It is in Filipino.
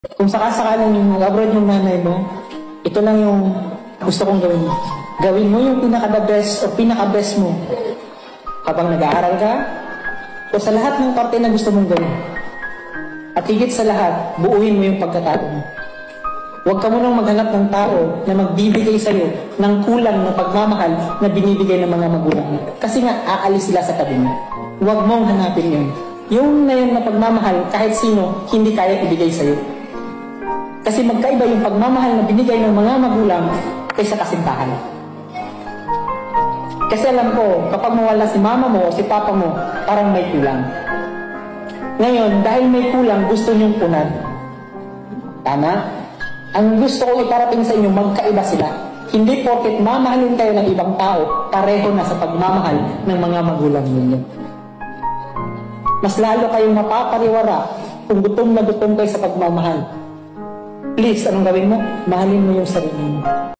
Kung sakasakaling mag-abroad yung nanay mo, ito lang yung gusto kong gawin mo. Gawin mo yung pinaka-the best o pinaka-best mo habang nag-aaral ka o sa lahat ng parte na gusto mong gawin. At higit sa lahat, buuin mo yung pagkatao mo. Huwag ka munang maghanap ng tao na magbibigay sa'yo ng kulang na pagmamahal na binibigay ng mga magulang mo. Kasi nga, aalis sila sa tabi mo. Huwag mong hanapin yun. Yung na yun na pagmamahal, kahit sino, hindi kaya ibigay sa'yo. Kasi magkaiba yung pagmamahal na binigay ng mga magulang kaysa kasintahan. Kasi alam ko, kapag mawala si mama mo o si papa mo, parang may kulang. Ngayon, dahil may kulang, gusto niyong punan. Tama? Ang gusto kong iparating sa inyo, magkaiba sila. Hindi porket mamahalin kayo ng ibang tao, pareho na sa pagmamahal ng mga magulang ninyo. Mas lalo kayong mapapariwara kung gutom na gutom kayo sa pagmamahal. Please, anong gawin mo? Mahalin mo yung sarili mo.